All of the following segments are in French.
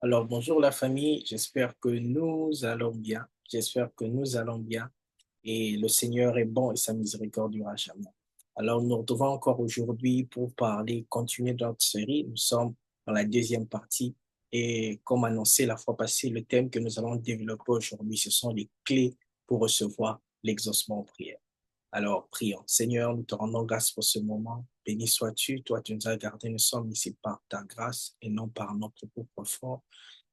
Alors, bonjour la famille, j'espère que nous allons bien. J'espère que nous allons bien et le Seigneur est bon et sa miséricorde durera jamais. Alors, nous nous retrouvons encore aujourd'hui pour parler, continuer notre série. Nous sommes dans la deuxième partie et comme annoncé la fois passée, le thème que nous allons développer aujourd'hui, ce sont les clés pour recevoir l'exaucement en prière. Alors, prions. Seigneur, nous te rendons grâce pour ce moment. Béni sois-tu. Toi, tu nous as gardés. Nous sommes ici par ta grâce et non par notre propre force.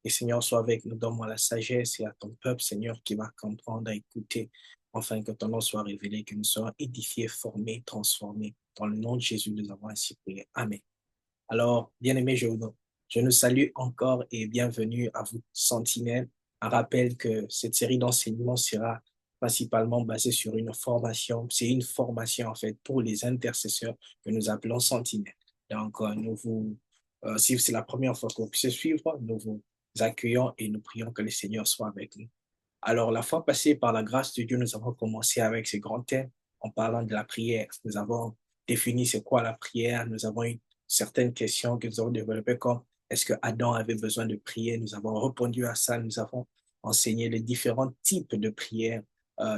Et Seigneur, sois avec nous, donne-moi la sagesse et à ton peuple, Seigneur, qui va comprendre, écouter, afin que ton nom soit révélé, que nous soyons édifiés, formés, transformés. Dans le nom de Jésus, nous avons ainsi prié. Amen. Alors, bien-aimés, je nous salue encore et bienvenue à vous, Sentinelle. Un rappel que cette série d'enseignements sera principalement basée sur une formation. C'est une formation, en fait, pour les intercesseurs que nous appelons Sentinelle. Donc, si c'est la première fois que vous puissiez suivre, nous vous accueillons et nous prions que le Seigneur soit avec nous. Alors, la fois passée, par la grâce de Dieu, nous avons commencé avec ce grand thème en parlant de la prière. Nous avons défini c'est quoi la prière. Nous avons eu certaines questions que nous avons développées comme est-ce que Adam avait besoin de prier? Nous avons répondu à ça. Nous avons enseigné les différents types de prières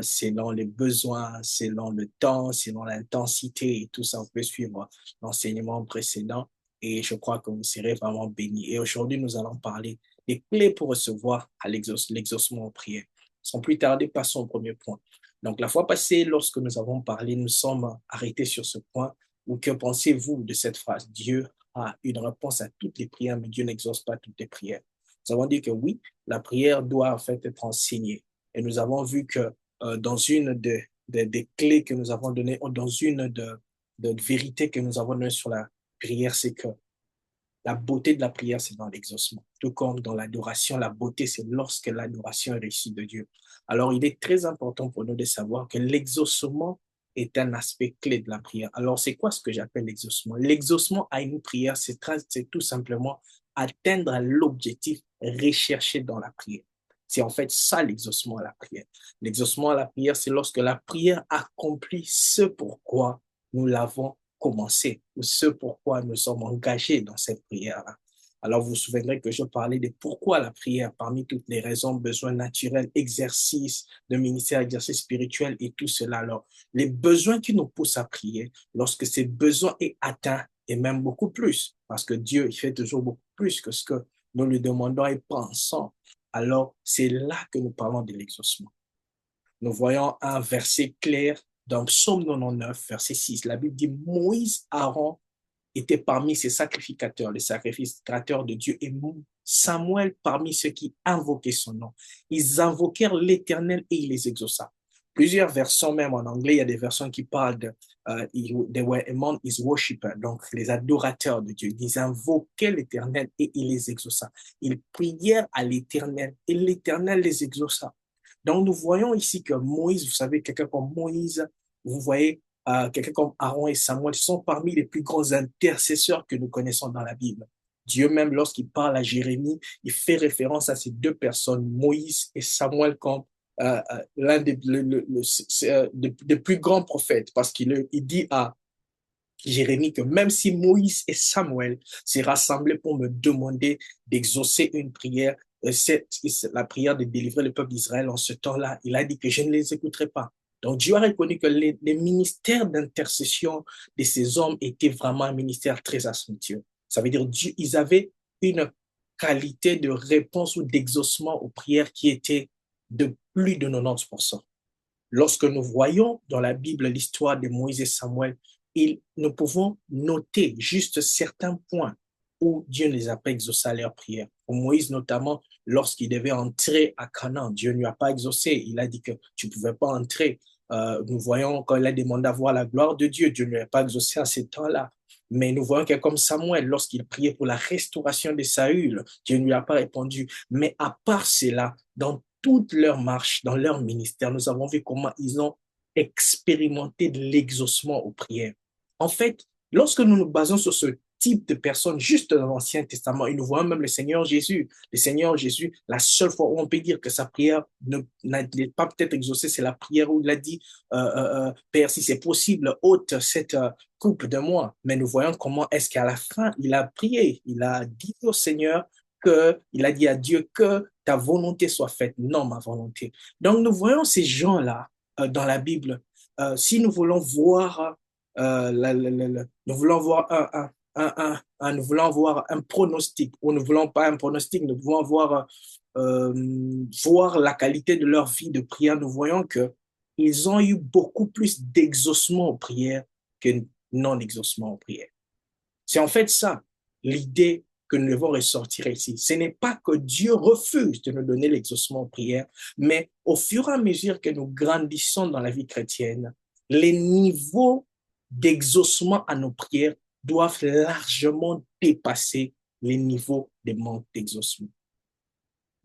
selon les besoins, selon le temps, selon l'intensité et tout ça. Vous pouvez suivre l'enseignement précédent et je crois que vous serez vraiment bénis. Et aujourd'hui, nous allons parler des clés pour recevoir à l'exaucement en prière. Sans plus tarder, passons au premier point. Donc, la fois passée, lorsque nous avons parlé, nous sommes arrêtés sur ce point. Ou que pensez-vous de cette phrase? Dieu a une réponse à toutes les prières, mais Dieu n'exauce pas toutes les prières. Nous avons dit que oui, la prière doit en fait être enseignée. Et nous avons vu que dans une des clés que nous avons données, ou dans une de vérités que nous avons données sur la prière, c'est que la beauté de la prière, c'est dans l'exaucement. Tout comme dans l'adoration, la beauté, c'est lorsque l'adoration est reçue de Dieu. Alors, il est très important pour nous de savoir que l'exaucement est un aspect clé de la prière. Alors, c'est quoi ce que j'appelle l'exaucement? L'exaucement à une prière, c'est tout simplement atteindre l'objectif recherché dans la prière. C'est en fait ça l'exaucement à la prière. L'exaucement à la prière, c'est lorsque la prière accomplit ce pourquoi nous l'avons commencer ou ce pourquoi nous sommes engagés dans cette prière-là. Alors, vous vous souviendrez que je parlais de pourquoi la prière, parmi toutes les raisons, besoins naturels, exercice de ministère, exercice spirituel et tout cela. Alors, les besoins qui nous poussent à prier, lorsque ces besoins est atteint, et même beaucoup plus, parce que Dieu, il fait toujours beaucoup plus que ce que nous lui demandons et pensons. Alors, c'est là que nous parlons de l'exaucement. Nous voyons un verset clair dans Psaume 99, verset 6. La Bible dit, Moïse, Aaron étaient parmi ces sacrificateurs, les sacrificateurs de Dieu, et Samuel parmi ceux qui invoquaient son nom. Ils invoquèrent l'Éternel et il les exauça. Plusieurs versions, même en anglais, il y a des versions qui parlent de they were among his worshippers, donc les adorateurs de Dieu. Ils invoquaient l'Éternel et il les exauça. Ils prièrent à l'Éternel et l'Éternel les exauça. Donc, nous voyons ici que Moïse, vous savez, quelqu'un comme Moïse, vous voyez, quelqu'un comme Aaron et Samuel sont parmi les plus grands intercesseurs que nous connaissons dans la Bible. Dieu même, lorsqu'il parle à Jérémie, il fait référence à ces deux personnes, Moïse et Samuel, comme l'un des plus grands prophètes, parce qu'il dit à Jérémie que même si Moïse et Samuel s'est rassemblés pour me demander d'exaucer une prière, c'est la prière de délivrer le peuple d'Israël en ce temps-là, il a dit que je ne les écouterai pas. Donc Dieu a reconnu que les ministères d'intercession de ces hommes étaient vraiment un ministère très assomptueux. Ça veut dire Dieu, ils avaient une qualité de réponse ou d'exaucement aux prières qui était de plus de 90%. Lorsque nous voyons dans la Bible l'histoire de Moïse et Samuel, nous pouvons noter juste certains points où Dieu ne les a pas exaucés à leur prière. Pour Moïse notamment, lorsqu'il devait entrer à Canaan, Dieu ne lui a pas exaucé. Il a dit que tu ne pouvais pas entrer. Nous voyons quand il a demandé à voir la gloire de Dieu, Dieu ne lui a pas exaucé à ce temps-là. Mais nous voyons que comme Samuel, lorsqu'il priait pour la restauration de Saül, Dieu ne lui a pas répondu. Mais à part cela, dans toute leur marche, dans leur ministère, nous avons vu comment ils ont expérimenté de l'exaucement aux prières. En fait, lorsque nous nous basons sur ce type de personnes juste dans l'Ancien Testament, et nous voyons même le Seigneur Jésus. Le Seigneur Jésus, la seule fois où on peut dire que sa prière n'est pas peut-être exaucée, c'est la prière où il a dit, Père, si c'est possible, ôte cette coupe de moi. Mais nous voyons comment est-ce qu'à la fin, il a prié, il a dit au Seigneur, il a dit à Dieu que ta volonté soit faite, non ma volonté. Donc nous voyons ces gens-là dans la Bible. Si nous voulons voir, nous voulons voir nous voulons voir un pronostic, ou nous voulons pas un pronostic, nous voulons voir la qualité de leur vie de prière, nous voyons que ils ont eu beaucoup plus d'exaucement aux prières que non-exaucement aux prières. C'est en fait ça, l'idée que nous devons ressortir ici. Ce n'est pas que Dieu refuse de nous donner l'exaucement aux prières, mais au fur et à mesure que nous grandissons dans la vie chrétienne, les niveaux d'exaucement à nos prières doivent largement dépasser les niveaux de manque d'exaucement.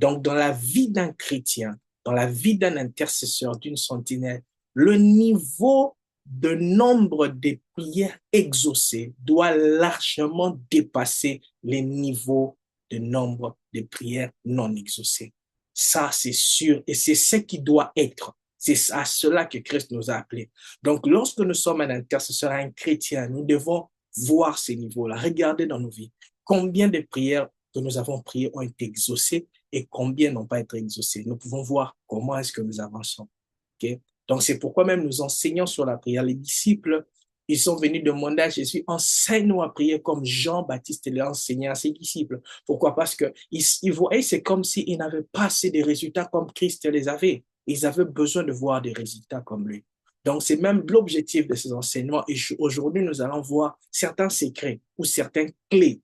Donc, dans la vie d'un chrétien, dans la vie d'un intercesseur, d'une sentinelle, le niveau de nombre de prières exaucées doit largement dépasser les niveaux de nombre de prières non exaucées. Ça, c'est sûr, et c'est ce qui doit être. C'est à cela que Christ nous a appelés. Donc, lorsque nous sommes un intercesseur, un chrétien, nous devons voir ces niveaux-là, regarder dans nos vies. Combien de prières que nous avons priées ont été exaucées et combien n'ont pas été exaucées. Nous pouvons voir comment est-ce que nous avançons. Okay? Donc, c'est pourquoi même nous enseignons sur la prière. Les disciples, ils sont venus demander à Jésus, enseigne-nous à prier comme Jean-Baptiste l'a enseigné à ses disciples. Pourquoi? Parce qu'ils voyaient, c'est comme s'ils n'avaient pas assez de résultats comme Christ les avait. Ils avaient besoin de voir des résultats comme lui. Donc, c'est même l'objectif de ces enseignements. Et aujourd'hui, nous allons voir certains secrets ou certaines clés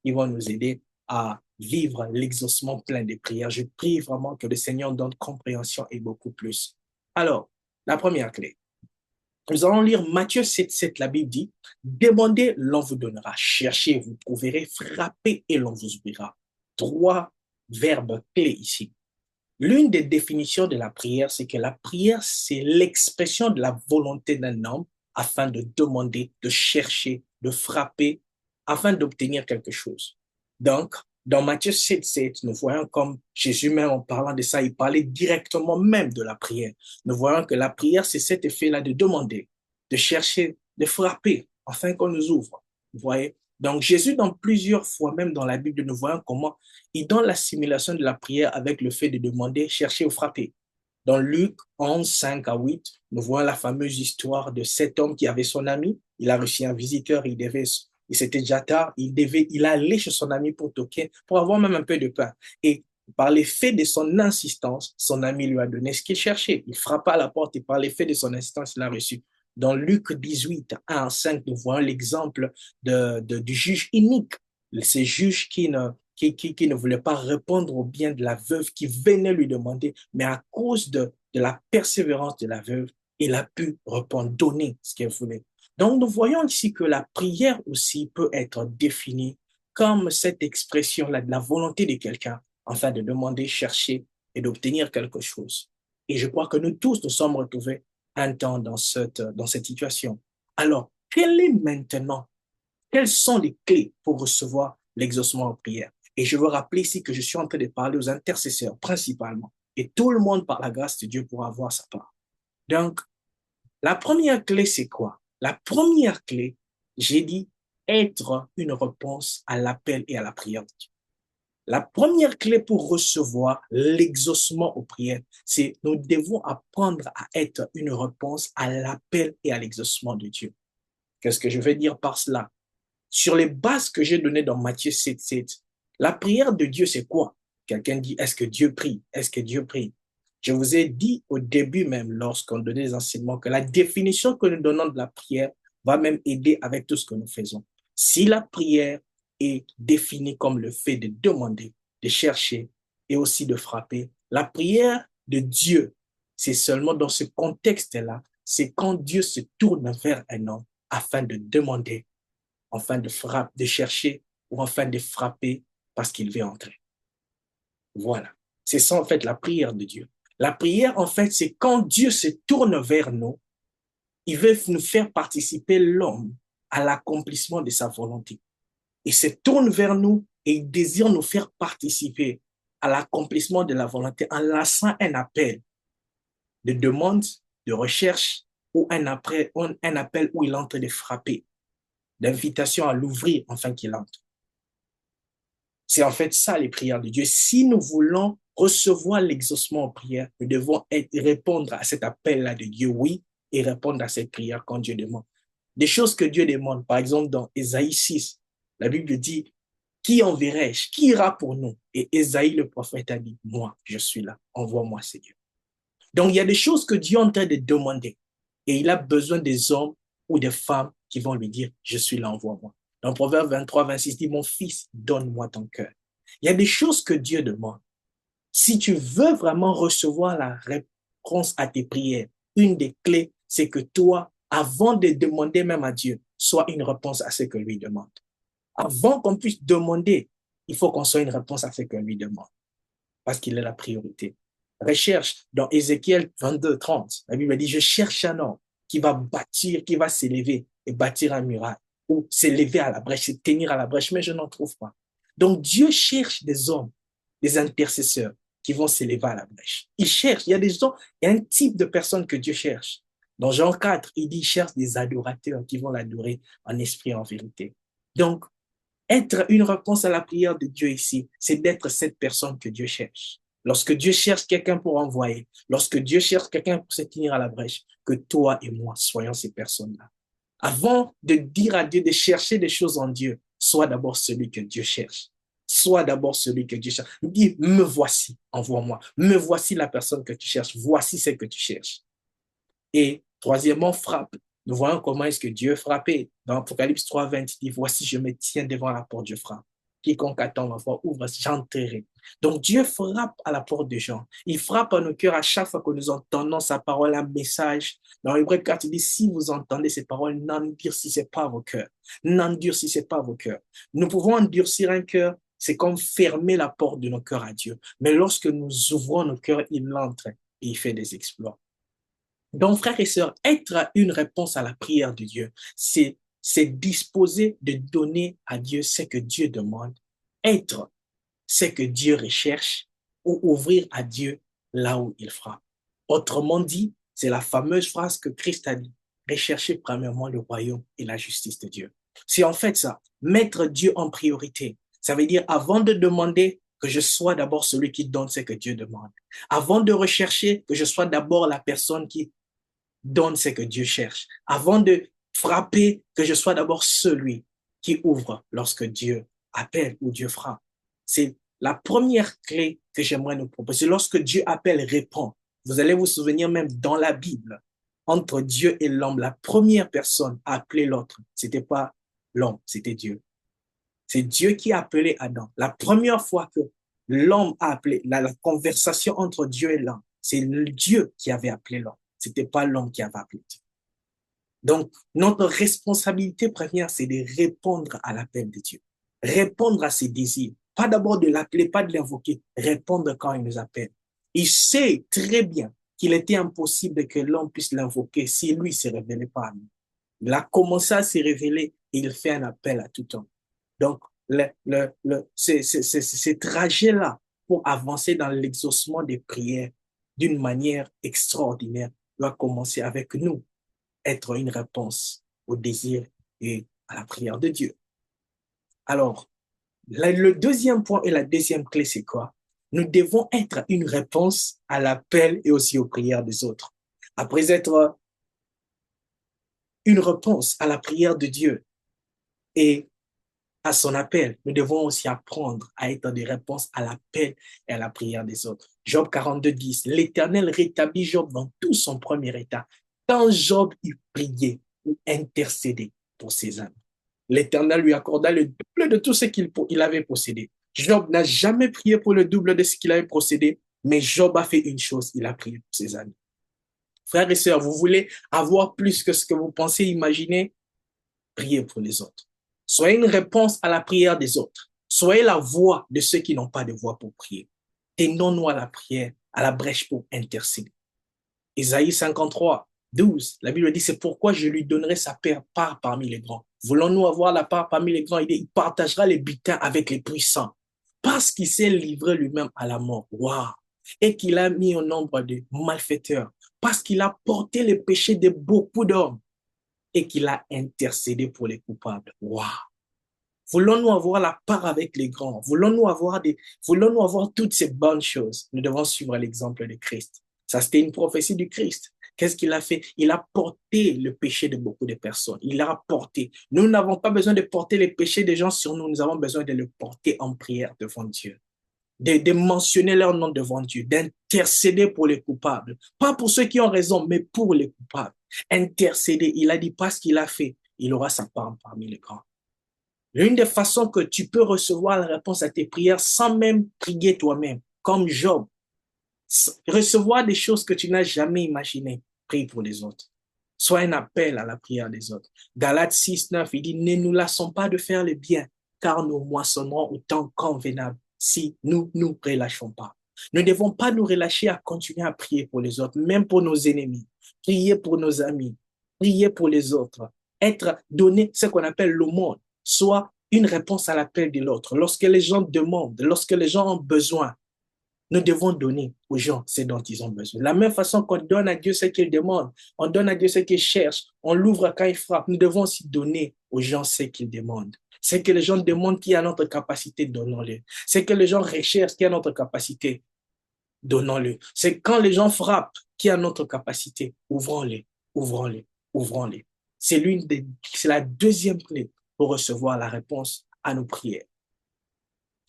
qui vont nous aider à vivre l'exaucement plein de prières. Je prie vraiment que le Seigneur donne compréhension et beaucoup plus. Alors, la première clé. Nous allons lire Matthieu 7,7. La Bible dit, demandez, l'on vous donnera. Cherchez, vous trouverez. Frappez et l'on vous ouvrira. 3 verbes clés ici. L'une des définitions de la prière, c'est que la prière, c'est l'expression de la volonté d'un homme afin de demander, de chercher, de frapper, afin d'obtenir quelque chose. Donc, dans Matthieu 7,7, nous voyons comme Jésus même en parlant de ça, il parlait directement même de la prière. Nous voyons que la prière, c'est cet effet-là de demander, de chercher, de frapper, afin qu'on nous ouvre. Vous voyez? Donc, Jésus, dans plusieurs fois, même dans la Bible, nous voyons comment il donne l'assimilation de la prière avec le fait de demander, chercher ou frapper. Dans Luc 11, 5 à 8, nous voyons la fameuse histoire de cet homme qui avait son ami. Il a reçu un visiteur, il s'était déjà tard, il allait chez son ami pour toquer, pour avoir même un peu de pain. Et par l'effet de son insistance, son ami lui a donné ce qu'il cherchait. Il frappa à la porte et par l'effet de son insistance, il l'a reçu. Dans Luc 18, 1 à 5, nous voyons l'exemple du juge inique. Ces juges qui ne voulait pas répondre au bien de la veuve qui venait lui demander, mais à cause de la persévérance de la veuve, il a pu répondre, donner ce qu'elle voulait. Donc, nous voyons ici que la prière aussi peut être définie comme cette expression-là de la volonté de quelqu'un, afin de demander, chercher et d'obtenir quelque chose. Et je crois que nous tous nous sommes retrouvés un temps dans cette situation. Alors, quelles sont les clés pour recevoir l'exaucement en prière? Et je veux rappeler ici que je suis en train de parler aux intercesseurs principalement. Et tout le monde, par la grâce de Dieu, pourra avoir sa part. Donc, la première clé, c'est quoi? La première clé, j'ai dit, être une réponse à l'appel et à la prière de Dieu. La première clé pour recevoir l'exaucement aux prières, c'est nous devons apprendre à être une réponse à l'appel et à l'exaucement de Dieu. Qu'est-ce que je veux dire par cela? Sur les bases que j'ai données dans Matthieu 7,7, la prière de Dieu, c'est quoi? Quelqu'un dit, est-ce que Dieu prie? Est-ce que Dieu prie? Je vous ai dit au début même, lorsqu'on donnait les enseignements, que la définition que nous donnons de la prière va même aider avec tout ce que nous faisons. Si la prière est définie comme le fait de demander, de chercher et aussi de frapper, la prière de Dieu, c'est seulement dans ce contexte-là, c'est quand Dieu se tourne vers un homme afin de demander, afin de frapper, de chercher ou afin de frapper parce qu'il veut entrer. Voilà. C'est ça en fait la prière de Dieu. La prière en fait, c'est quand Dieu se tourne vers nous, il veut nous faire participer l'homme à l'accomplissement de sa volonté. Il se tourne vers nous et il désire nous faire participer à l'accomplissement de la volonté en lançant un appel de demande, de recherche ou un appel où il est en train de frapper, d'invitation à l'ouvrir afin qu'il entre. C'est en fait ça les prières de Dieu. Si nous voulons recevoir l'exaucement en prière, nous devons répondre à cet appel-là de Dieu, oui, et répondre à cette prière quand Dieu demande. Des choses que Dieu demande, par exemple dans Ésaïe 6, la Bible dit, qui enverrai-je? Qui ira pour nous? Et Ésaïe le prophète a dit, moi, je suis là, envoie-moi, Seigneur. Donc il y a des choses que Dieu est en train de demander et il a besoin des hommes ou des femmes qui vont lui dire, je suis là, envoie-moi. Dans Proverbe 23, 26 dit, mon fils, donne-moi ton cœur. Il y a des choses que Dieu demande. Si tu veux vraiment recevoir la réponse à tes prières, une des clés, c'est que toi, avant de demander même à Dieu, sois une réponse à ce que lui demande. Avant qu'on puisse demander, il faut qu'on soit une réponse à ce que lui demande, parce qu'il est la priorité. Recherche dans Ézéchiel 22, 30. La Bible dit, je cherche un homme qui va bâtir, qui va s'élever et bâtir un muraille, ou s'élever à la brèche, se tenir à la brèche, mais je n'en trouve pas. Donc Dieu cherche des hommes, des intercesseurs qui vont s'élever à la brèche. Il cherche, il y a des gens, il y a un type de personnes que Dieu cherche. Dans Jean 4, il dit, il cherche des adorateurs qui vont l'adorer en esprit et en vérité. Donc, être une réponse à la prière de Dieu ici, c'est d'être cette personne que Dieu cherche. Lorsque Dieu cherche quelqu'un pour envoyer, lorsque Dieu cherche quelqu'un pour se tenir à la brèche, que toi et moi soyons ces personnes-là. Avant de dire à Dieu de chercher des choses en Dieu, sois d'abord celui que Dieu cherche. Sois d'abord celui que Dieu cherche. Dis, me voici, envoie-moi. Me voici la personne que tu cherches. Voici ce que tu cherches. Et troisièmement, frappe. Nous voyons comment est-ce que Dieu frappait. Dans Apocalypse 3, 20, il dit, voici, je me tiens devant la porte, je frappe. Quiconque attend ma voix, ouvre, j'entrerai. Donc Dieu frappe à la porte des gens. Il frappe à nos cœurs à chaque fois que nous entendons sa parole, un message. Dans Hébreux 4, il dit, si vous entendez ces paroles, n'endurcissez pas vos cœurs. N'endurcissez pas vos cœurs. Nous pouvons endurcir un cœur, c'est comme fermer la porte de nos cœurs à Dieu. Mais lorsque nous ouvrons nos cœurs, il entre et il fait des exploits. Donc, frères et sœurs, être une réponse à la prière de Dieu, c'est disposer de donner à Dieu ce que Dieu demande, être ce que Dieu recherche ou ouvrir à Dieu là où il frappe. Autrement dit, c'est la fameuse phrase que Christ a dit, recherchez premièrement le royaume et la justice de Dieu. C'est en fait ça, mettre Dieu en priorité. Ça veut dire avant de demander que je sois d'abord celui qui donne ce que Dieu demande. Avant de rechercher, que je sois d'abord la personne qui donne ce que Dieu cherche. Avant de frapper, que je sois d'abord celui qui ouvre lorsque Dieu appelle ou Dieu frappe. C'est la première clé que j'aimerais nous proposer. Lorsque Dieu appelle, répond. Vous allez vous souvenir même dans la Bible, entre Dieu et l'homme, la première personne à appeler l'autre, c'était pas l'homme, c'était Dieu. C'est Dieu qui a appelé Adam. La première fois que l'homme a appelé, la conversation entre Dieu et l'homme, c'est Dieu qui avait appelé l'homme. C'était pas l'homme qui avait appelé Dieu. Donc, notre responsabilité première, c'est de répondre à l'appel de Dieu. Répondre à ses désirs. Pas d'abord de l'appeler, pas de l'invoquer. Répondre quand il nous appelle. Il sait très bien qu'il était impossible que l'homme puisse l'invoquer si lui se révélait pas à nous. Il a commencé à se révéler et il fait un appel à tout homme. Donc, ces trajets-là pour avancer dans l'exaucement des prières d'une manière extraordinaire doit commencer avec nous, être une réponse au désir et à la prière de Dieu. Alors, le deuxième point et la deuxième clé, c'est quoi? Nous devons être une réponse à l'appel et aussi aux prières des autres. Après être une réponse à la prière de Dieu et à son appel, nous devons aussi apprendre à être des réponses à l'appel et à la prière des autres. Job 42, 10. L'Éternel rétablit Job dans tout son premier état. Quand Job eut prié ou intercédé pour ses âmes, l'Éternel lui accorda le double de tout ce qu'il avait possédé. Job n'a jamais prié pour le double de ce qu'il avait possédé, mais Job a fait une chose, il a prié pour ses amis. Frères et sœurs, vous voulez avoir plus que ce que vous pensez imaginer? Priez pour les autres. Soyez une réponse à la prière des autres. Soyez la voix de ceux qui n'ont pas de voix pour prier. Tenons-nous à la prière, à la brèche pour intercéder. Isaïe 53, 12, la Bible dit, c'est pourquoi je lui donnerai sa part parmi les grands. Voulons-nous avoir la part parmi les grands? Il partagera les butins avec les puissants. Parce qu'il s'est livré lui-même à la mort. Waouh! Et qu'il a mis au nombre de malfaiteurs. Parce qu'il a porté les péchés de beaucoup d'hommes et qu'il a intercédé pour les coupables. Waouh! Voulons-nous avoir la part avec les grands? Voulons-nous avoir toutes ces bonnes choses? Nous devons suivre l'exemple de Christ. Ça, c'était une prophétie du Christ. Qu'est-ce qu'il a fait? Il a porté le péché de beaucoup de personnes. Il l'a porté. Nous n'avons pas besoin de porter les péchés des gens sur nous. Nous avons besoin de le porter en prière devant Dieu. De mentionner leur nom devant Dieu, d'intercéder pour les coupables. Pas pour ceux qui ont raison, mais pour les coupables. Intercéder. Il a dit pas ce qu'il a fait. Il aura sa part parmi les grands. L'une des façons que tu peux recevoir la réponse à tes prières sans même prier toi-même, comme Job, recevoir des choses que tu n'as jamais imaginées, prie pour les autres. Soit un appel à la prière des autres. Galates 6, 9, il dit, ne nous lassons pas de faire le bien, car nous moissonnerons au temps convenable si nous ne nous relâchons pas. Nous ne devons pas nous relâcher à continuer à prier pour les autres, même pour nos ennemis, prier pour nos amis, prier pour les autres, donner ce qu'on appelle l'aumône, soit une réponse à l'appel de l'autre. Lorsque les gens demandent, lorsque les gens ont besoin, nous devons donner aux gens ce dont ils ont besoin. De la même façon qu'on donne à Dieu ce qu'il demande, on donne à Dieu ce qu'il cherche, on l'ouvre quand il frappe, nous devons aussi donner aux gens ce qu'ils demandent. Ce que les gens demandent qui est à notre capacité, donnons-le. Ce que les gens recherchent qui est à notre capacité, donnons-le. C'est quand les gens frappent qui est à notre capacité, ouvrons-les, ouvrons-les, ouvrons-les. C'est la deuxième clé pour recevoir la réponse à nos prières.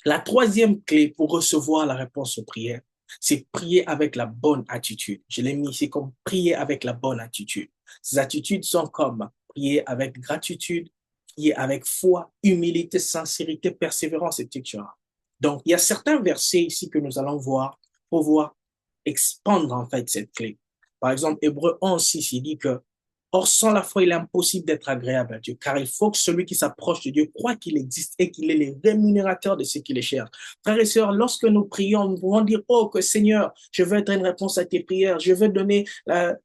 La troisième clé pour recevoir la réponse aux prières, c'est prier avec la bonne attitude. Je l'ai mis ici comme prier avec la bonne attitude. Ces attitudes sont comme prier avec gratitude, prier avec foi, humilité, sincérité, persévérance, etc. Donc, il y a certains versets ici que nous allons voir pour pouvoir expandre en fait cette clé. Par exemple, Hébreux 11, 6, il dit que or, sans la foi, il est impossible d'être agréable à Dieu, car il faut que celui qui s'approche de Dieu croit qu'il existe et qu'il est le rémunérateur de ceux qui les cherchent. Frères et sœurs, lorsque nous prions, nous pouvons dire, oh, que Seigneur, je veux être une réponse à tes prières, je veux donner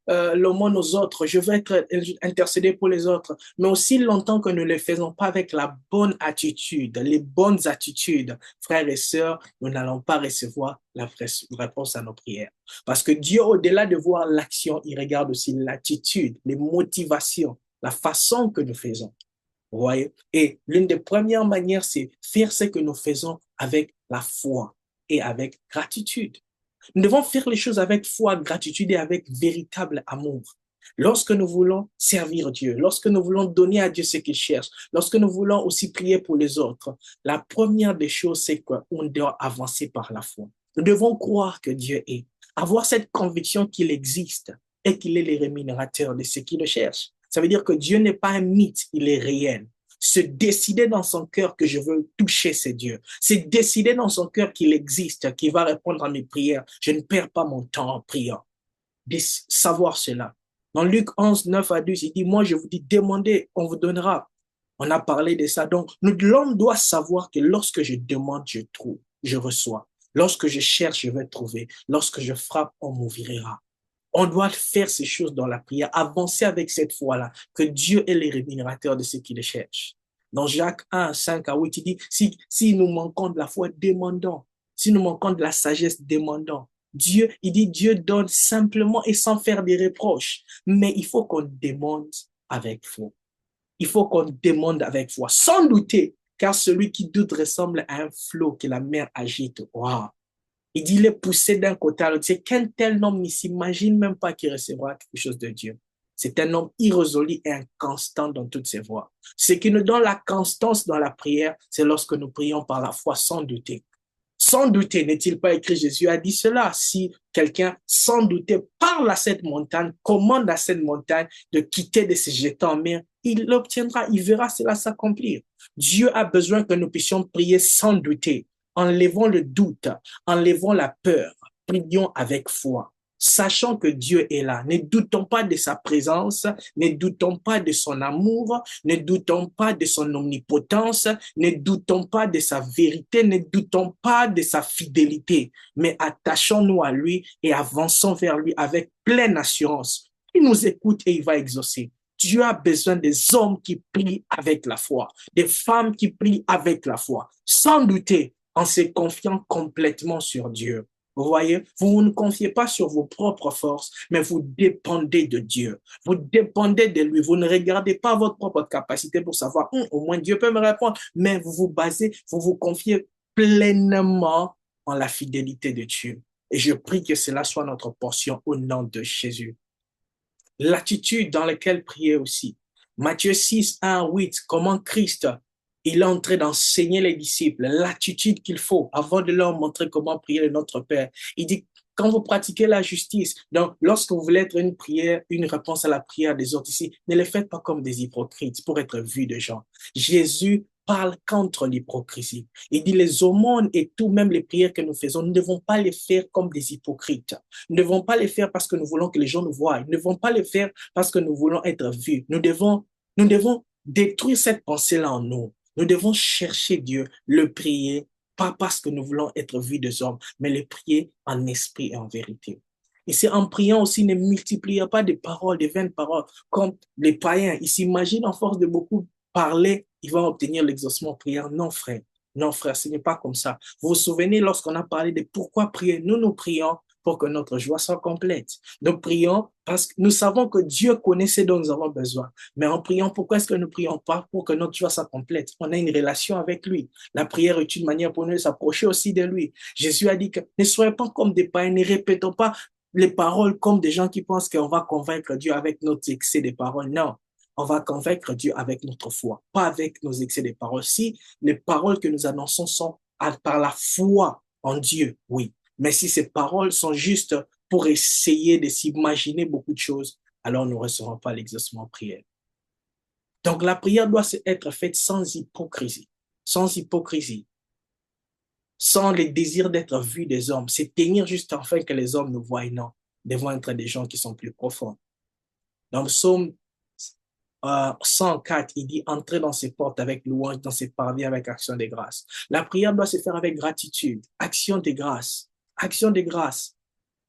l'aumône aux autres, je veux être intercédé pour les autres. Mais aussi longtemps que nous ne le faisons pas avec la bonne attitude, les bonnes attitudes, frères et sœurs, nous n'allons pas recevoir la réponse à nos prières. Parce que Dieu, au-delà de voir l'action, il regarde aussi l'attitude, les motivations, la façon que nous faisons. Vous voyez? Et l'une des premières manières, c'est faire ce que nous faisons avec la foi et avec gratitude. Nous devons faire les choses avec foi, gratitude et avec véritable amour. Lorsque nous voulons servir Dieu, lorsque nous voulons donner à Dieu ce qu'il cherche, lorsque nous voulons aussi prier pour les autres, la première des choses, c'est qu'on doit avancer par la foi. Nous devons croire que Dieu est, avoir cette conviction qu'il existe et qu'il est le rémunérateur de ceux qui le cherchent. Ça veut dire que Dieu n'est pas un mythe, il est réel. Se décider dans son cœur que je veux toucher ce Dieu. Se décider dans son cœur qu'il existe, qu'il va répondre à mes prières. Je ne perds pas mon temps en priant. De savoir cela. Dans Luc 11, 9 à 12, il dit, moi je vous dis, demandez, on vous donnera. On a parlé de ça. Donc, l'homme doit savoir que lorsque je demande, je trouve, je reçois. Lorsque je cherche, je vais trouver. Lorsque je frappe, on m'ouvrira. On doit faire ces choses dans la prière, avancer avec cette foi-là, que Dieu est le rémunérateur de ceux qui le cherchent. Dans Jacques 1, 5 à 8, il dit, si nous manquons de la foi, demandons. Si nous manquons de la sagesse, demandons. Dieu, il dit, Dieu donne simplement et sans faire des reproches. Mais il faut qu'on demande avec foi. Il faut qu'on demande avec foi, sans douter, car celui qui doute ressemble à un flot que la mer agite. Wow. Il dit, il est poussé d'un côté à l'autre. C'est qu'un tel homme ne s'imagine même pas qu'il recevra quelque chose de Dieu. C'est un homme irrésolu et inconstant dans toutes ses voies. Ce qui nous donne la constance dans la prière, c'est lorsque nous prions par la foi sans douter. Sans douter, n'est-il pas écrit, Jésus a dit cela, si quelqu'un sans douter parle à cette montagne, commande à cette montagne de quitter, de se jeter en mer, il l'obtiendra, il verra cela s'accomplir. Dieu a besoin que nous puissions prier sans douter. Enlevons le doute, enlevons la peur, prions avec foi, sachant que Dieu est là. Ne doutons pas de sa présence, ne doutons pas de son amour, ne doutons pas de son omnipotence, ne doutons pas de sa vérité, ne doutons pas de sa fidélité, mais attachons-nous à lui et avançons vers lui avec pleine assurance. Il nous écoute et il va exaucer. Dieu a besoin des hommes qui prient avec la foi, des femmes qui prient avec la foi, sans douter, en se confiant complètement sur Dieu. Vous voyez, vous ne confiez pas sur vos propres forces, mais vous dépendez de Dieu. Vous dépendez de lui. Vous ne regardez pas votre propre capacité pour savoir, au moins Dieu peut me répondre, mais vous vous basez, vous vous confiez pleinement en la fidélité de Dieu. Et je prie que cela soit notre portion au nom de Jésus. L'attitude dans laquelle prier aussi. Matthieu 6, 1, 8, comment Christ, il est en train d'enseigner les disciples l'attitude qu'il faut avant de leur montrer comment prier le Notre Père. Il dit, quand vous pratiquez la justice, donc lorsque vous voulez être une prière, une réponse à la prière des autres ici, ne les faites pas comme des hypocrites pour être vus de gens. Jésus parle contre l'hypocrisie. Il dit les aumônes et tout, même les prières que nous faisons, nous ne devons pas les faire comme des hypocrites. Nous ne devons pas les faire parce que nous voulons que les gens nous voient. Nous ne devons pas les faire parce que nous voulons être vus. Nous devons détruire cette pensée-là en nous. Nous devons chercher Dieu, le prier, pas parce que nous voulons être vus des hommes, mais le prier en esprit et en vérité. Et c'est en priant aussi, ne multipliez pas des paroles, des vaines paroles, comme les païens. Ils s'imaginent en force de beaucoup parler, ils vont obtenir l'exaucement prière. Non, frère. Non, frère, ce n'est pas comme ça. Vous vous souvenez lorsqu'on a parlé de pourquoi prier? Nous prions pour que notre joie soit complète. Nous prions parce que nous savons que Dieu connaît ce dont nous avons besoin. Mais en priant, pourquoi est-ce que nous ne prions pas pour que notre joie soit complète? On a une relation avec lui. La prière est une manière pour nous de s'approcher aussi de lui. Jésus a dit que ne soyez pas comme des païens, ne répétons pas les paroles comme des gens qui pensent qu'on va convaincre Dieu avec notre excès de paroles. Non, on va convaincre Dieu avec notre foi, pas avec nos excès de paroles. Si les paroles que nous annonçons sont par la foi en Dieu, oui. Mais si ces paroles sont juste pour essayer de s'imaginer beaucoup de choses, alors nous ne recevrons pas l'exaucement prière. Donc la prière doit être faite sans hypocrisie, sans hypocrisie, sans le désir d'être vu des hommes. C'est tenir juste afin que les hommes nous voient, non. Devons être des gens qui sont plus profonds. Dans le psaume 104, il dit entrer dans ses portes avec louange, dans ses parvis avec action de grâce. La prière doit se faire avec gratitude, action de grâce, action de grâce.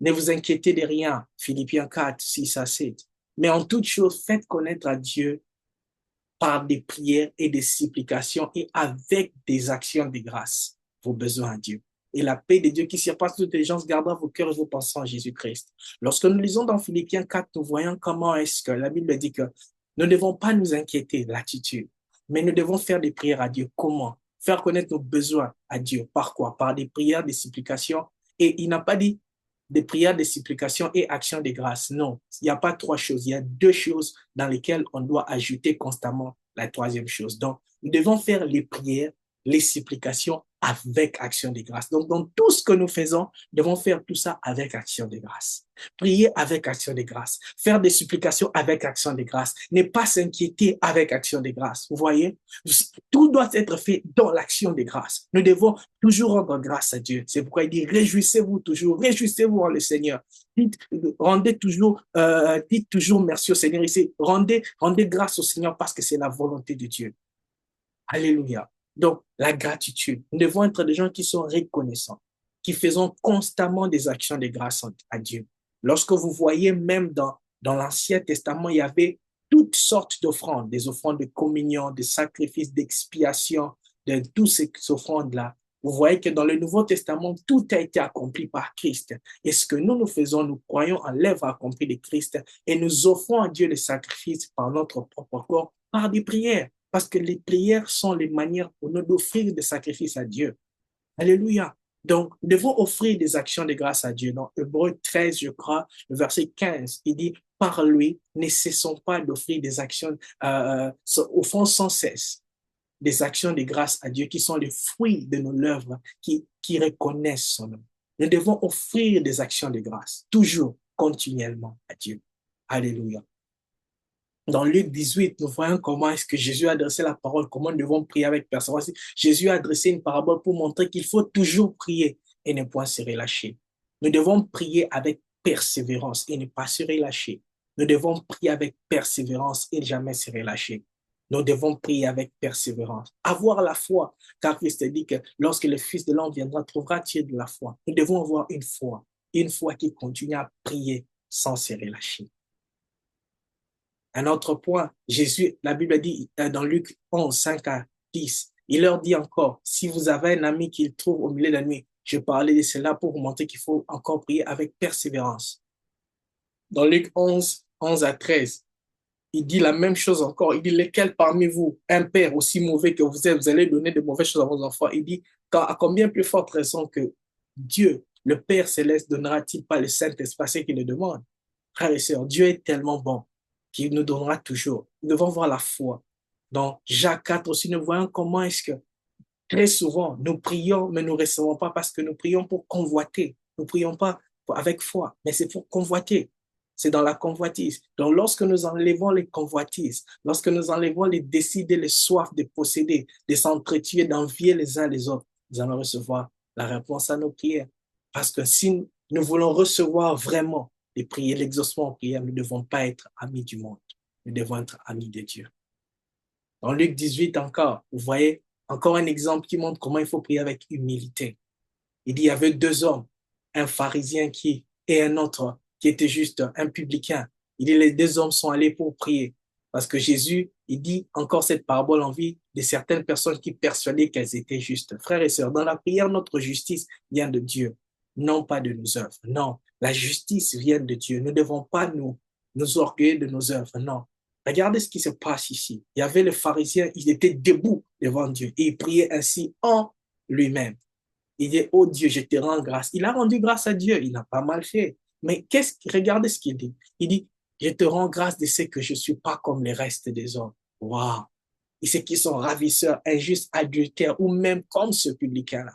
Ne vous inquiétez de rien, Philippiens 4, 6 à 7. Mais en toute chose, faites connaître à Dieu par des prières et des supplications et avec des actions de grâce vos besoins à Dieu. Et la paix de Dieu qui surpasse toute intelligence gardera vos cœurs et vos pensées en Jésus-Christ. Lorsque nous lisons dans Philippiens 4, nous voyons comment est-ce que la Bible dit que nous ne devons pas nous inquiéter de l'attitude, mais nous devons faire des prières à Dieu. Comment? Faire connaître nos besoins à Dieu. Par quoi? Par des prières, des supplications. Et il n'a pas dit des prières, des supplications et actions de grâce. Non, il n'y a pas trois choses. Il y a deux choses dans lesquelles on doit ajouter constamment la troisième chose. Donc, nous devons faire les prières, les supplications avec action de grâce. Donc, dans tout ce que nous faisons, nous devons faire tout ça avec action de grâce. Prier avec action de grâce. Faire des supplications avec action de grâce. Ne pas s'inquiéter avec action de grâce. Vous voyez? Tout doit être fait dans l'action de grâce. Nous devons toujours rendre grâce à Dieu. C'est pourquoi il dit réjouissez-vous toujours, réjouissez-vous en le Seigneur. Dites toujours merci au Seigneur ici. Rendez grâce au Seigneur parce que c'est la volonté de Dieu. Alléluia. Donc, la gratitude. Nous devons être des gens qui sont reconnaissants, qui faisons constamment des actions de grâce à Dieu. Lorsque vous voyez même dans l'Ancien Testament, il y avait toutes sortes d'offrandes, des offrandes de communion, des sacrifices d'expiation, de toutes ces offrandes-là. Vous voyez que dans le Nouveau Testament, tout a été accompli par Christ. Et ce que nous faisons, nous croyons en l'œuvre accomplie de Christ et nous offrons à Dieu les sacrifices par notre propre corps, par des prières. Parce que les prières sont les manières pour nous d'offrir des sacrifices à Dieu. Alléluia. Donc, nous devons offrir des actions de grâce à Dieu. Dans Hébreux 13, je crois, le verset 15, il dit, par lui, ne cessons pas d'offrir des actions, au fond sans cesse, des actions de grâce à Dieu qui sont les fruits de nos œuvres, qui reconnaissent son nom. Nous devons offrir des actions de grâce, toujours, continuellement à Dieu. Alléluia. Dans Luc 18, nous voyons comment est-ce que Jésus a adressé la parole, comment nous devons prier avec persévérance. Jésus a adressé une parabole pour montrer qu'il faut toujours prier et ne point se relâcher. Nous devons prier avec persévérance et ne pas se relâcher. Nous devons prier avec persévérance et ne jamais se relâcher. Nous devons prier avec persévérance. Avoir la foi, car Christ dit que lorsque le Fils de l'homme viendra, trouvera-t-il de la foi? Nous devons avoir une foi qui continue à prier sans se relâcher. Un autre point, Jésus, la Bible dit dans Luc 11, 5 à 10, il leur dit encore, si vous avez un ami qu'il trouve au milieu de la nuit, Je parlais de cela pour vous montrer qu'il faut encore prier avec persévérance. Dans Luc 11, 11 à 13, il dit la même chose encore. Il dit, lesquels parmi vous, un père aussi mauvais que vous êtes, vous allez donner de mauvaises choses à vos enfants. Il dit, à combien plus forte raison que Dieu, le Père céleste, donnera-t-il pas le Saint-Esprit qu'il le demande? Frères et sœurs, Dieu est tellement bon qu'il nous donnera toujours. Nous devons voir la foi. Dans Jacques 4 aussi, nous voyons comment est-ce que très souvent, nous prions, mais nous ne recevons pas parce que nous prions pour convoiter. Nous ne prions pas avec foi, mais c'est pour convoiter. C'est dans la convoitise. Donc, lorsque nous enlevons les convoitises, lorsque nous enlevons les désirs et les soifs de posséder, de s'entretuer, d'envier les uns les autres, nous allons recevoir la réponse à nos prières. Parce que si nous voulons recevoir vraiment les prières, l'exaucement aux prières, nous ne devons pas être amis du monde. Nous devons être amis de Dieu. Dans Luc 18 encore, vous voyez encore un exemple qui montre comment il faut prier avec humilité. Il dit, il y avait deux hommes, un pharisien et un autre qui était juste un publicain. Il dit, les deux hommes sont allés pour prier. Parce que Jésus, il dit encore cette parabole en vie de certaines personnes qui persuadaient qu'elles étaient justes. Frères et sœurs, dans la prière, notre justice vient de Dieu, non pas de nos œuvres. Non, la justice vient de Dieu. Nous ne devons pas nous orgueillir de nos œuvres. Non. Regardez ce qui se passe ici. Il y avait le pharisien, il était debout devant Dieu et il priait ainsi en lui-même. Il dit, oh Dieu, je te rends grâce. Il a rendu grâce à Dieu. Il n'a pas mal fait. Mais regardez ce qu'il dit. Il dit, je te rends grâce de ce que je ne suis pas comme les restes des hommes. Waouh! Et ceux qui sont ravisseurs, injustes, adultères, ou même comme ce publicain-là.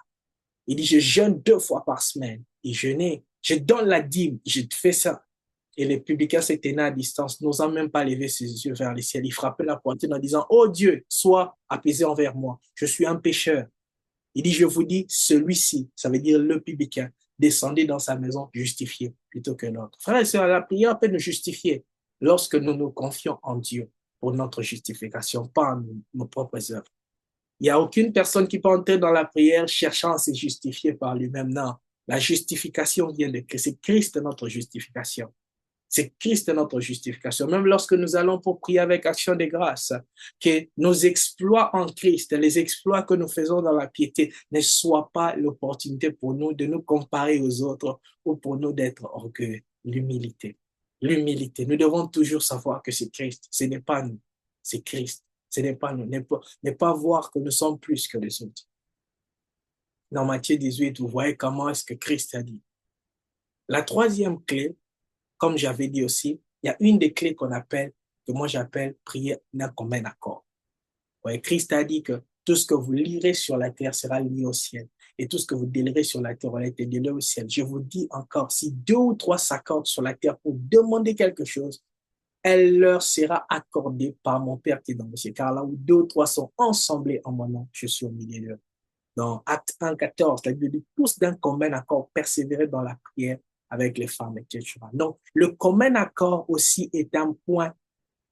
Il dit, je jeûne 2 fois par semaine. Et je donne la dîme. Je fais ça. Et les publicains se tenaient à distance, n'osant même pas lever ses yeux vers le ciel. Il frappait la poitrine en disant, oh Dieu, sois apaisé envers moi. Je suis un pécheur. Il dit, je vous dis, celui-ci, ça veut dire le publicain, descendez dans sa maison justifié plutôt que l'autre. Frères et sœurs, la prière peut nous justifier lorsque nous nous confions en Dieu pour notre justification, pas en nos propres œuvres. Il n'y a aucune personne qui peut entrer dans la prière cherchant à se justifier par lui-même. Non, la justification vient de Christ. C'est Christ notre justification. C'est Christ notre justification. Même lorsque nous allons pour prier avec action de grâce, que nos exploits en Christ, les exploits que nous faisons dans la piété, ne soient pas l'opportunité pour nous de nous comparer aux autres ou pour nous d'être orgueilleux. L'humilité. L'humilité. Nous devons toujours savoir que c'est Christ. Ce n'est pas nous. C'est Christ. Ce n'est pas nous. Ne pas voir que nous sommes plus que les autres. Dans Matthieu 18, vous voyez comment est-ce que Christ a dit. La troisième clé, comme j'avais dit aussi, il y a une des clés que moi j'appelle prier d'un commun accord. Ouais, Christ a dit que tout ce que vous lirez sur la terre sera lié au ciel. Et tout ce que vous délirez sur la terre aura été déliré au ciel. Je vous dis encore, si 2 ou 3 s'accordent sur la terre pour demander quelque chose, elle leur sera accordée par mon Père qui est dans le ciel. Car là où 2 ou 3 sont ensemblés en mon nom, je suis au milieu d'eux. Dans Acte 1, 14, la Bible dit tous d'un commun accord persévérer dans la prière avec les femmes, etc. Donc, le commun accord aussi est un point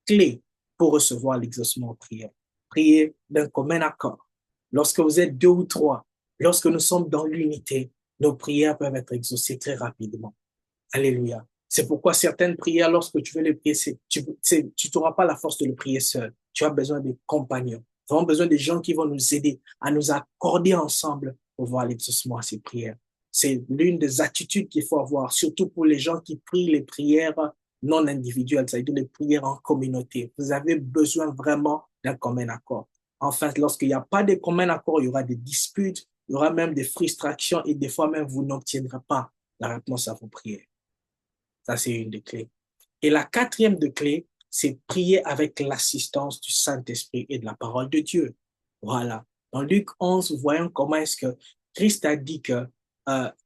clé pour recevoir l'exaucement en prière. Prier d'un commun accord. Lorsque vous êtes 2 ou 3, lorsque nous sommes dans l'unité, nos prières peuvent être exaucées très rapidement. Alléluia. C'est pourquoi certaines prières, lorsque tu veux les prier, tu n'auras pas la force de le prier seul. Tu as besoin de compagnons. Nous avons besoin de gens qui vont nous aider à nous accorder ensemble pour voir l'exaucement à ces prières. C'est l'une des attitudes qu'il faut avoir, surtout pour les gens qui prient les prières non individuelles, c'est-à-dire les prières en communauté. Vous avez besoin vraiment d'un commun accord. En fait, lorsqu'il n'y a pas de commun accord, il y aura des disputes, il y aura même des frustrations et des fois même vous n'obtiendrez pas la réponse à vos prières. Ça, c'est une des clés. Et la quatrième de clé, c'est prier avec l'assistance du Saint-Esprit et de la parole de Dieu. Voilà. Dans Luc 11, voyons comment est-ce que Christ a dit que,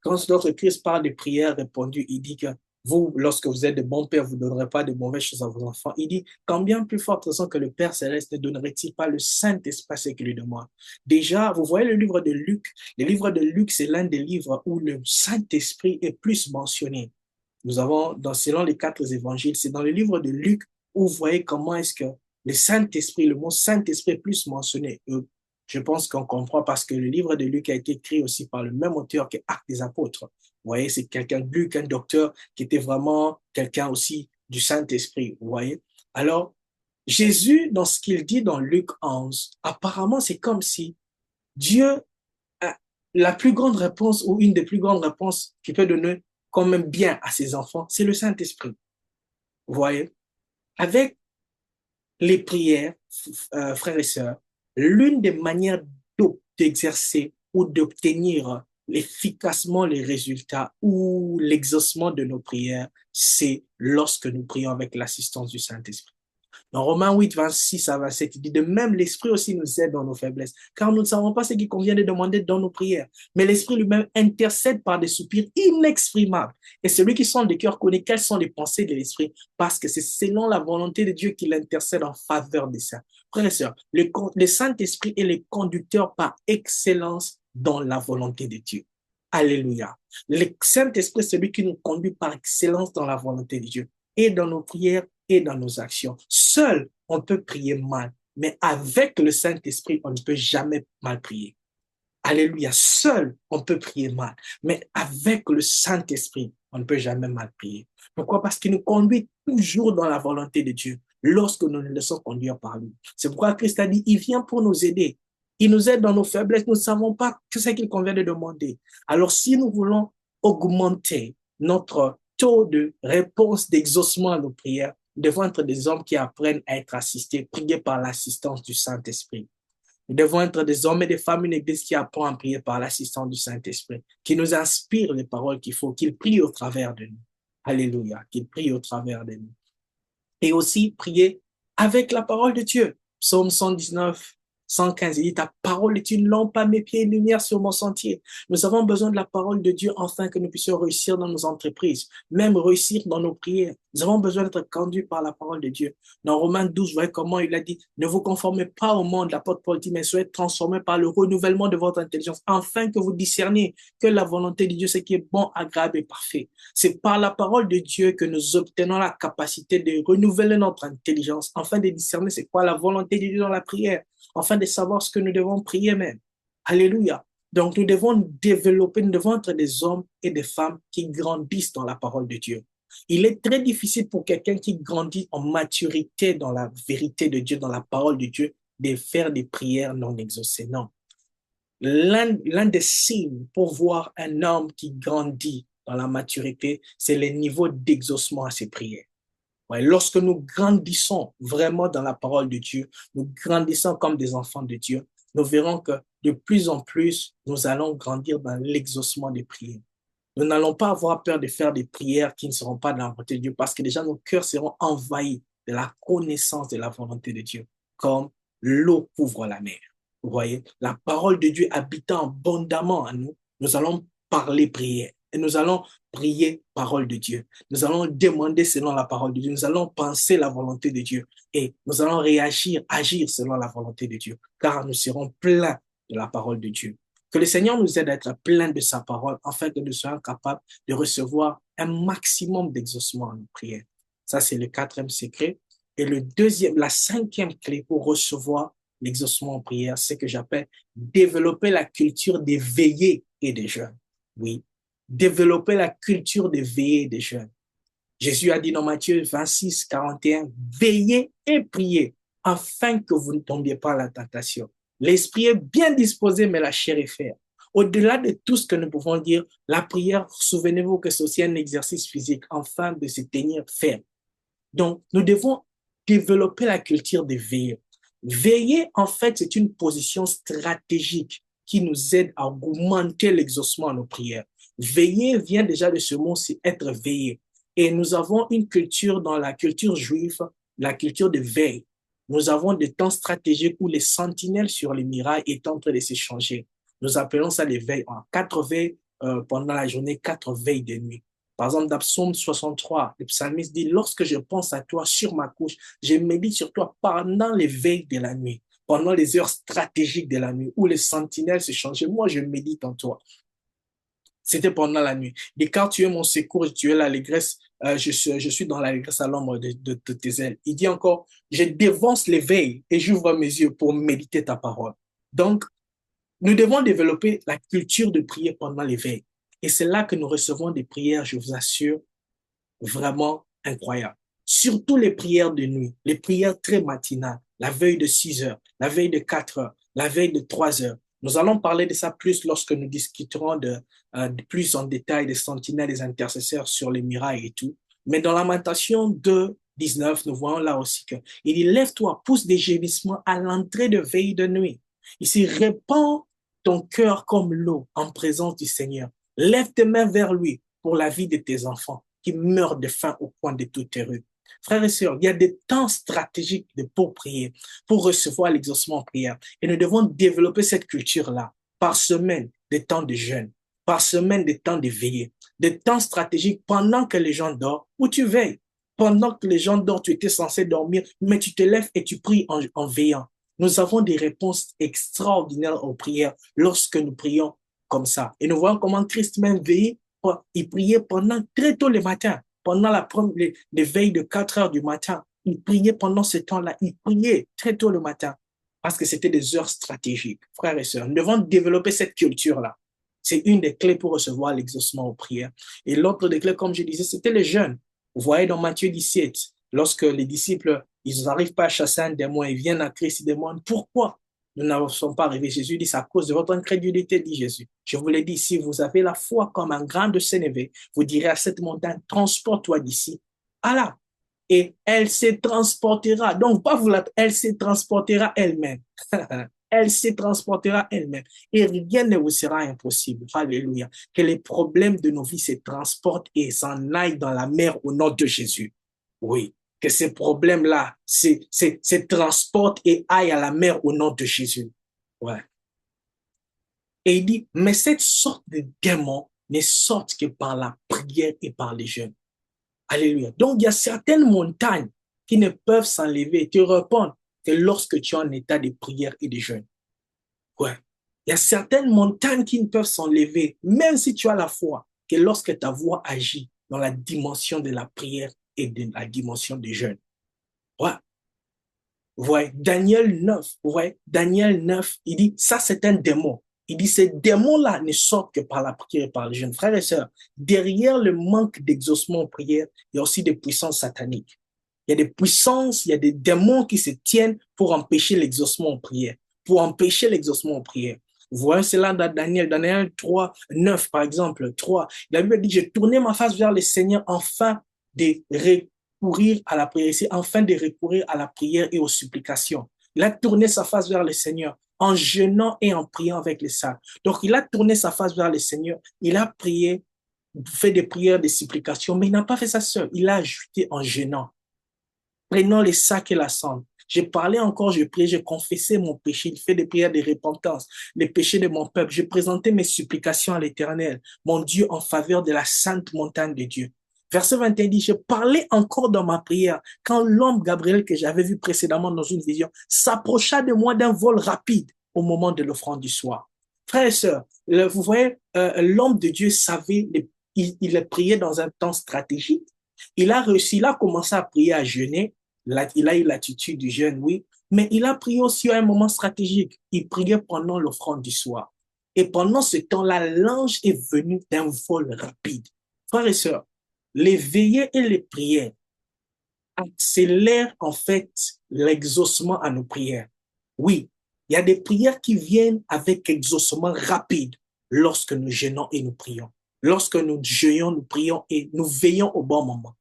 quand notre Christ parle de prière répondue, il dit que vous, lorsque vous êtes de bons pères, vous ne donnerez pas de mauvaises choses à vos enfants. Il dit, quand bien plus forte raison que le Père Céleste ne donnerait-il pas le Saint-Esprit à ceux qui lui demandent. Déjà, vous voyez le livre de Luc. Le livre de Luc, c'est l'un des livres où le Saint-Esprit est plus mentionné. Nous avons, selon les 4 évangiles, c'est dans le livre de Luc où vous voyez comment est-ce que le Saint-Esprit, le mot Saint-Esprit est plus mentionné. Je pense qu'on comprend parce que le livre de Luc a été écrit aussi par le même auteur que Actes des Apôtres. Vous voyez, c'est quelqu'un de Luc, un docteur qui était vraiment quelqu'un aussi du Saint-Esprit. Vous voyez. Alors, Jésus, dans ce qu'il dit dans Luc 11, apparemment, c'est comme si Dieu la plus grande réponse ou une des plus grandes réponses qu'il peut donner quand même bien à ses enfants, c'est le Saint-Esprit. Vous voyez? Avec les prières, frères et sœurs, l'une des manières d'exercer ou d'obtenir efficacement les résultats ou l'exaucement de nos prières, c'est lorsque nous prions avec l'assistance du Saint-Esprit. Dans Romains 8, 26 à 27, il dit de même, l'Esprit aussi nous aide dans nos faiblesses, car nous ne savons pas ce qu'il convient de demander dans nos prières. Mais l'Esprit lui-même intercède par des soupirs inexprimables. Et celui qui sonde les cœurs connaît quelles sont les pensées de l'Esprit, parce que c'est selon la volonté de Dieu qu'il intercède en faveur des saints. Frères et sœurs, le Saint-Esprit est le conducteur par excellence dans la volonté de Dieu. Alléluia. Le Saint-Esprit, c'est celui qui nous conduit par excellence dans la volonté de Dieu et dans nos prières et dans nos actions. Seul, on peut prier mal, mais avec le Saint-Esprit, on ne peut jamais mal prier. Alléluia. Seul, on peut prier mal, mais avec le Saint-Esprit, on ne peut jamais mal prier. Pourquoi? Parce qu'il nous conduit toujours dans la volonté de Dieu, lorsque nous nous laissons conduire par lui. C'est pourquoi Christ a dit, il vient pour nous aider. Il nous aide dans nos faiblesses. Nous ne savons pas ce qu'il convient de demander. Alors, si nous voulons augmenter notre taux de réponse, d'exaucement à nos prières, nous devons être des hommes qui apprennent à être assistés, priés par l'assistance du Saint-Esprit. Nous devons être des hommes et des femmes, une église qui apprend à prier par l'assistance du Saint-Esprit, qui nous inspire les paroles qu'il faut, qu'il prie au travers de nous. Alléluia, qu'il prie au travers de nous. Et aussi prier avec la parole de Dieu. Psaume 119, 115, il dit, ta parole est une lampe à mes pieds, une lumière sur mon sentier. Nous avons besoin de la parole de Dieu afin que nous puissions réussir dans nos entreprises, même réussir dans nos prières. Nous avons besoin d'être conduits par la parole de Dieu. Dans Romains 12, vous voyez comment il a dit, ne vous conformez pas au monde, l'apôtre Paul dit, mais soyez transformés par le renouvellement de votre intelligence, afin que vous discerniez que la volonté de Dieu, c'est qui est bon, agréable et parfait. C'est par la parole de Dieu que nous obtenons la capacité de renouveler notre intelligence, afin de discerner c'est quoi la volonté de Dieu dans la prière, afin de savoir ce que nous devons prier même. Alléluia. Donc nous devons développer, nous devons être des hommes et des femmes qui grandissent dans la parole de Dieu. Il est très difficile pour quelqu'un qui grandit en maturité dans la vérité de Dieu, dans la parole de Dieu, de faire des prières non exaucées. Non. L'un des signes pour voir un homme qui grandit dans la maturité, c'est le niveau d'exaucement à ses prières. Ouais, lorsque nous grandissons vraiment dans la parole de Dieu, nous grandissons comme des enfants de Dieu, nous verrons que de plus en plus, nous allons grandir dans l'exaucement des prières. Nous n'allons pas avoir peur de faire des prières qui ne seront pas dans la volonté de Dieu parce que déjà nos cœurs seront envahis de la connaissance de la volonté de Dieu, comme l'eau couvre la mer. Vous voyez, la parole de Dieu habitant abondamment en nous, nous allons parler prière et nous allons prier parole de Dieu. Nous allons demander selon la parole de Dieu. Nous allons penser la volonté de Dieu et nous allons réagir, agir selon la volonté de Dieu, car nous serons pleins de la parole de Dieu. Que le Seigneur nous aide à être pleins de sa parole afin que nous soyons capables de recevoir un maximum d'exaucement en prière. Ça, c'est le quatrième secret. Et le deuxième, la cinquième clé pour recevoir l'exaucement en prière, c'est que j'appelle développer la culture des veillées et des jeûnes. Oui, développer la culture des veillées et des jeûnes. Jésus a dit dans Matthieu 26, 41, veillez et priez afin que vous ne tombiez pas à la tentation. L'esprit est bien disposé, mais la chair est faible. Au-delà de tout ce que nous pouvons dire, la prière, souvenez-vous que c'est aussi un exercice physique afin de se tenir ferme. Donc, nous devons développer la culture de veiller. Veiller, en fait, c'est une position stratégique qui nous aide à augmenter l'exaucement à nos prières. Veiller vient déjà de ce mot, c'est être veillé. Et nous avons une culture dans la culture juive, la culture de veille. Nous avons des temps stratégiques où les sentinelles sur les murailles étaient en train de s'échanger. Nous appelons ça les veilles. En 4 veilles pendant la journée, 4 veilles de nuit. Par exemple, dans Psaume 63, le psalmiste dit, lorsque je pense à toi sur ma couche, je médite sur toi pendant les veilles de la nuit, pendant les heures stratégiques de la nuit, où les sentinelles se changeaient. Moi, je médite en toi. C'était pendant la nuit. Et car tu es mon secours, tu es l'allégresse, je suis dans l'allégresse à l'ombre de tes ailes. Il dit encore, je dévance les veilles et j'ouvre mes yeux pour méditer ta parole. Donc, nous devons développer la culture de prier pendant les veilles. Et c'est là que nous recevons des prières, je vous assure, vraiment incroyables. Surtout les prières de nuit, les prières très matinales, la veille de 6 heures, la veille de 4 heures, la veille de 3 heures. Nous allons parler de ça plus lorsque nous discuterons de plus en détail des sentinelles, des intercesseurs sur les murailles et tout. Mais dans Lamentation 2, 19, nous voyons là aussi que il dit, lève-toi, pousse des gémissements à l'entrée de veille de nuit. Ici, répands ton cœur comme l'eau en présence du Seigneur. Lève tes mains vers lui pour la vie de tes enfants qui meurent de faim au coin de toutes tes rues. Frères et sœurs, il y a des temps stratégiques pour prier, pour recevoir l'exaucement en prière. Et nous devons développer cette culture-là par semaine, des temps de jeûne, par semaine, des temps de veillée, des temps stratégiques pendant que les gens dorment, où tu veilles. Pendant que les gens dorment, tu étais censé dormir, mais tu te lèves et tu pries en veillant. Nous avons des réponses extraordinaires aux prières lorsque nous prions comme ça. Et nous voyons comment Christ même veillait, il priait pendant très tôt le matin, pendant les veilles de 4 heures du matin. Il priait pendant ce temps-là, il priait très tôt le matin parce que c'était des heures stratégiques. Frères et sœurs, nous devons développer cette culture-là. C'est une des clés pour recevoir l'exaucement aux prières. Et l'autre des clés, comme je disais, c'était les jeûnes. Vous voyez dans Matthieu 17, lorsque les disciples, ils n'arrivent pas à chasser un démon, ils viennent à Christ, ils demandent pourquoi nous n'en sommes pas arrivés. Jésus dit, c'est à cause de votre incrédulité, dit Jésus. Je vous l'ai dit, si vous avez la foi comme un grain de sénévé, vous direz à cette montagne, transporte-toi d'ici à là. Et elle se transportera. Donc, pas vous la, elle se transportera elle-même. Elle se transportera elle-même. Et rien ne vous sera impossible. Alléluia. Que les problèmes de nos vies se transportent et s'en aillent dans la mer au nom de Jésus. Oui. Que ces problèmes-là se transportent et aillent à la mer au nom de Jésus. Ouais. Et il dit, mais cette sorte de démons ne sortent que par la prière et par les jeûnes. Alléluia. Donc, il y a certaines montagnes qui ne peuvent s'enlever et te répondre que lorsque tu es en état de prière et de jeûne. Ouais. Il y a certaines montagnes qui ne peuvent s'enlever, même si tu as la foi, que lorsque ta voix agit dans la dimension de la prière et de la dimension du jeûne. Ouais. Ouais. Daniel 9, ouais. Daniel 9, il dit, ça c'est un démon. Il dit, ces démons-là ne sortent que par la prière et par les jeunes. Frères et sœurs, derrière le manque d'exaucement en prière, il y a aussi des puissances sataniques. Il y a des puissances, il y a des démons qui se tiennent pour empêcher l'exaucement en prière, pour empêcher l'exaucement en prière. Vous voyez cela dans Daniel 3, 9 par exemple, 3. La Bible dit, j'ai tourné ma face vers le Seigneur afin de recourir à la prière, c'est afin de recourir à la prière et aux supplications. Il a tourné sa face vers le Seigneur en jeûnant et en priant avec les saints. Donc, il a tourné sa face vers le Seigneur, il a prié, fait des prières, des supplications, mais il n'a pas fait ça seul. Il a ajouté en jeûnant, prenant les sacs et la cendre. J'ai parlé encore, je priais, j'ai confessé mon péché, il fait des prières de repentance, les péchés de mon peuple. J'ai présenté mes supplications à l'Éternel, mon Dieu, en faveur de la sainte montagne de Dieu. Verset 21 dit, je parlais encore dans ma prière quand l'homme Gabriel que j'avais vu précédemment dans une vision s'approcha de moi d'un vol rapide au moment de l'offrande du soir. Frères et sœurs, vous voyez, l'homme de Dieu savait, il priait dans un temps stratégique. Il a réussi, il a commencé à prier, à jeûner. Il a eu l'attitude du jeûne, oui, mais il a prié aussi à un moment stratégique. Il priait pendant l'offrande du soir. Et pendant ce temps-là, l'ange est venu d'un vol rapide. Frères et sœurs, les veillées et les prières accélèrent en fait l'exaucement à nos prières. Oui, il y a des prières qui viennent avec exaucement rapide lorsque nous jeûnons et nous prions. Lorsque nous jeûnons, nous prions et nous veillons au bon moment.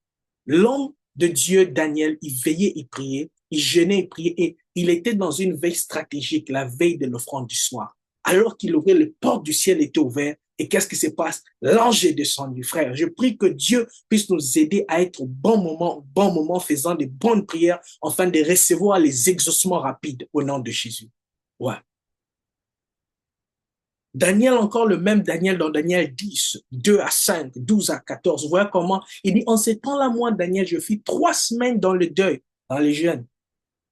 L'homme de Dieu, Daniel, il veillait, il priait, il jeûnait, il priait, et il était dans une veille stratégique, la veille de l'offrande du soir. Alors qu'il ouvrait, les portes du ciel étaient ouvertes, et qu'est-ce qui se passe? L'ange est descendu, frère. Je prie que Dieu puisse nous aider à être au bon moment, faisant des bonnes prières, afin de recevoir les exaucements rapides au nom de Jésus. Ouais. Daniel, encore le même Daniel dans Daniel 10, 2 à 5, 12 à 14. Vous voyez comment il dit, en ces temps-là, moi, Daniel, je fis 3 semaines dans le deuil, dans les jeûnes.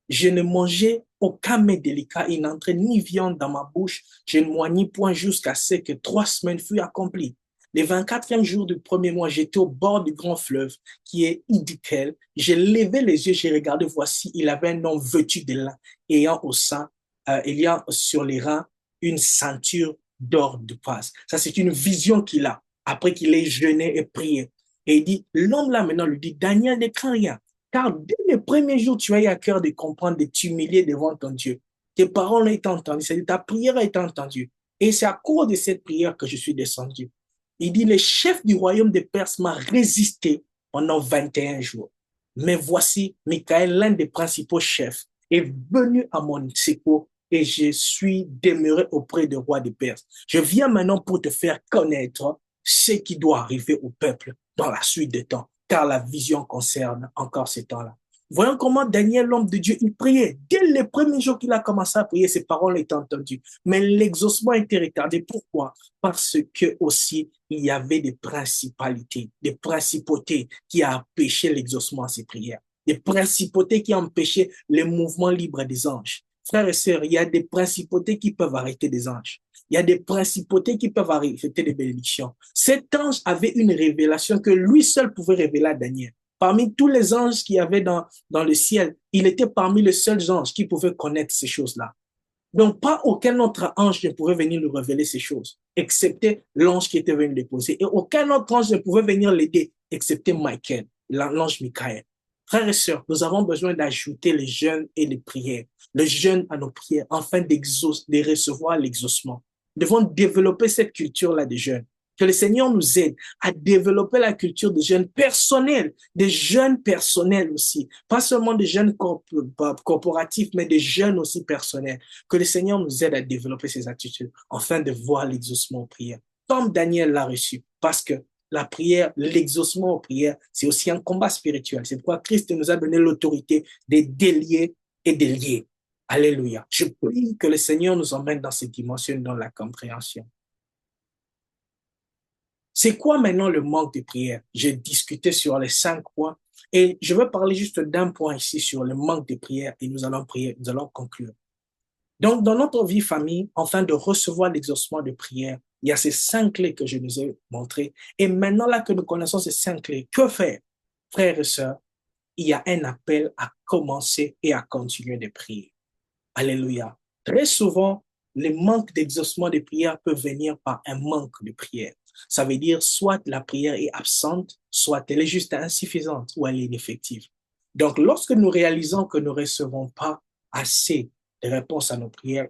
Je ne mangeais aucun mets délicat, il n'entrait ni viande dans ma bouche, je ne moignis point jusqu'à ce que 3 semaines furent accomplies. Le 24e jour du premier mois, j'étais au bord du grand fleuve qui est Idikel. J'ai levé les yeux, j'ai regardé, voici, il avait un homme vêtu de lin, ayant au sein, ayant sur les reins une ceinture d'or de passe. Ça, c'est une vision qu'il a après qu'il ait jeûné et prié. Et il dit, l'homme là maintenant lui dit, Daniel, ne crains rien. Car dès le premier jour, tu as eu à cœur de comprendre, de t'humilier devant ton Dieu, tes paroles ont été entendues, c'est-à-dire ta prière a été entendue. Et c'est à cause de cette prière que je suis descendu. Il dit, le chef du royaume des Perses m'a résisté pendant 21 jours. Mais voici, Michael, l'un des principaux chefs, est venu à mon secours et je suis demeuré auprès du roi des Perses. Je viens maintenant pour te faire connaître ce qui doit arriver au peuple dans la suite des temps, car la vision concerne encore ces temps-là. Voyons comment Daniel, l'homme de Dieu, il priait. Dès les premiers jours qu'il a commencé à prier, ses paroles étaient entendues. Mais l'exaucement était retardé. Pourquoi? Parce que aussi, il y avait des principalités, des principautés qui a empêché l'exaucement à ses prières. Des principautés qui ont empêché le mouvement libre des anges. Frères et sœurs, il y a des principautés qui peuvent arrêter des anges. Il y a des principautés qui peuvent arrêter des bénédictions. Cet ange avait une révélation que lui seul pouvait révéler à Daniel. Parmi tous les anges qu'il y avait dans le ciel, il était parmi les seuls anges qui pouvaient connaître ces choses-là. Donc, pas aucun autre ange ne pouvait venir lui révéler ces choses, excepté l'ange qui était venu déposer. Et aucun autre ange ne pouvait venir l'aider, excepté Michael, l'ange Michael. Frères et sœurs, nous avons besoin d'ajouter les jeûnes et les prières, le jeûne à nos prières, afin de recevoir l'exaucement. Nous devons développer cette culture-là de jeûne. Que le Seigneur nous aide à développer la culture des jeunes personnels, des jeunes personnels aussi. Pas seulement des jeunes corporatifs, mais des jeunes aussi personnels. Que le Seigneur nous aide à développer ces attitudes afin de voir l'exaucement aux prières. Comme Daniel l'a reçu. Parce que la prière, l'exaucement aux prières, c'est aussi un combat spirituel. C'est pourquoi Christ nous a donné l'autorité de délier et de lier. Alléluia. Je prie que le Seigneur nous emmène dans cette dimension, dans la compréhension. C'est quoi maintenant le manque de prière? J'ai discuté sur les 5 points et je veux parler juste d'un point ici sur le manque de prière et nous allons prier, nous allons conclure. Donc, dans notre vie famille, afin de recevoir l'exaucement de prière, il y a ces 5 clés que je nous ai montrées. Et maintenant, là que nous connaissons ces 5 clés, que faire? Frères et sœurs, il y a un appel à commencer et à continuer de prier. Alléluia. Très souvent, le manque d'exaucement de prière peut venir par un manque de prière. Ça veut dire soit la prière est absente, soit elle est juste insuffisante ou elle est ineffective. Donc, lorsque nous réalisons que nous ne recevons pas assez de réponses à nos prières,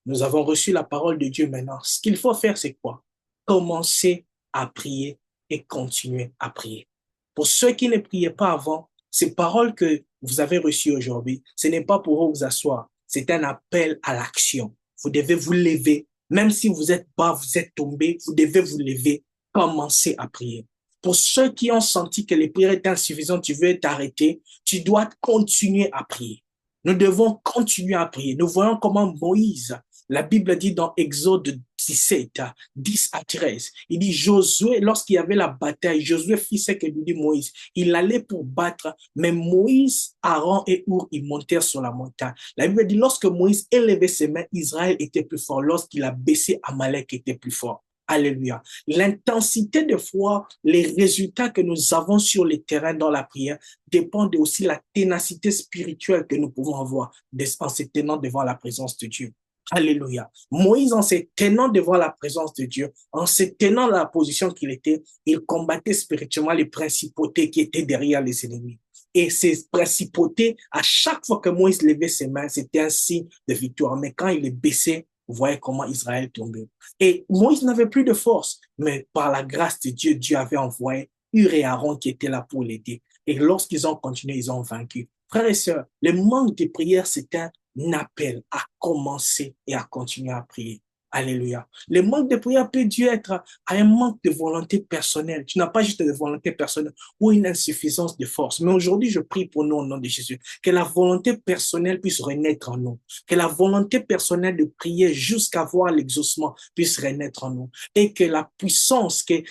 nous avons reçu la parole de Dieu maintenant. Ce qu'il faut faire, c'est quoi? Commencer à prier et continuer à prier. Pour ceux qui ne priaient pas avant, ces paroles que vous avez reçues aujourd'hui, ce n'est pas pour vous asseoir, c'est un appel à l'action. Vous devez vous lever, même si vous êtes bas, vous êtes tombé, vous devez vous lever, commencer à prier. Pour ceux qui ont senti que les prières étaient insuffisantes, tu veux t'arrêter, tu dois continuer à prier. Nous devons continuer à prier. Nous voyons comment Moïse, la Bible dit dans Exode 17, 10 à 13, il dit Josué, lorsqu'il y avait la bataille, Josué fit ce que lui dit Moïse. Il allait pour battre, mais Moïse, Aaron et Our, ils montèrent sur la montagne. La Bible dit lorsque Moïse élevait ses mains, Israël était plus fort. Lorsqu'il a baissé, Amalek était plus fort. Alléluia. L'intensité de foi, les résultats que nous avons sur le terrain dans la prière dépendent aussi de la ténacité spirituelle que nous pouvons avoir en se tenant devant la présence de Dieu. Alléluia. Moïse, en se tenant devant la présence de Dieu, en se tenant dans la position qu'il était, il combattait spirituellement les principautés qui étaient derrière les ennemis. Et ces principautés, à chaque fois que Moïse levait ses mains, c'était un signe de victoire. Mais quand il les baissait, vous voyez comment Israël tombait. Et Moïse n'avait plus de force, mais par la grâce de Dieu, Dieu avait envoyé Hur et Aaron qui étaient là pour l'aider. Et lorsqu'ils ont continué, ils ont vaincu. Frères et sœurs, le manque de prière, c'est un appel à commencer et à continuer à prier. Alléluia. Le manque de prière peut dû être à un manque de volonté personnelle. Tu n'as pas juste de volonté personnelle ou une insuffisance de force. Mais aujourd'hui, je prie pour nous au nom de Jésus. Que la volonté personnelle puisse renaître en nous. Que la volonté personnelle de prier jusqu'à voir l'exaucement puisse renaître en nous. Et que la puissance et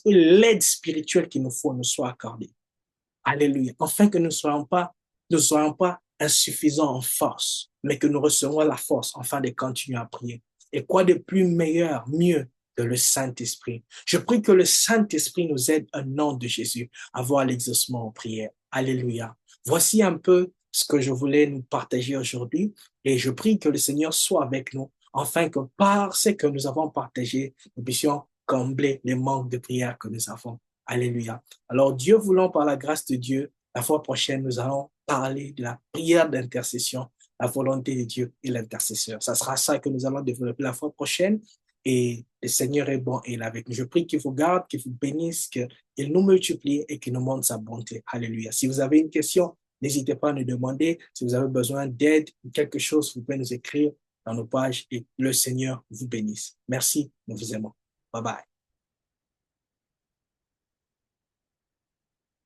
l'aide spirituelle qu'il nous faut nous soit accordée. Alléluia. Afin que nous ne soyons pas insuffisants en force, mais que nous recevons la force afin de continuer à prier. Et quoi de plus meilleur, mieux que le Saint-Esprit? Je prie que le Saint-Esprit nous aide au nom de Jésus à voir l'exaucement en prière. Alléluia. Voici un peu ce que je voulais nous partager aujourd'hui et je prie que le Seigneur soit avec nous afin que par ce que nous avons partagé, nous puissions combler les manques de prière que nous avons. Alléluia. Alors, Dieu voulant, par la grâce de Dieu, la fois prochaine, nous allons parler de la prière d'intercession la volonté de Dieu et l'intercesseur. Ça sera ça que nous allons développer la fois prochaine. Et le Seigneur est bon et il est avec nous. Je prie qu'il vous garde, qu'il vous bénisse, qu'il nous multiplie et qu'il nous montre sa bonté. Alléluia. Si vous avez une question, n'hésitez pas à nous demander. Si vous avez besoin d'aide ou quelque chose, vous pouvez nous écrire dans nos pages et le Seigneur vous bénisse. Merci, nous vous aimons. Bye bye.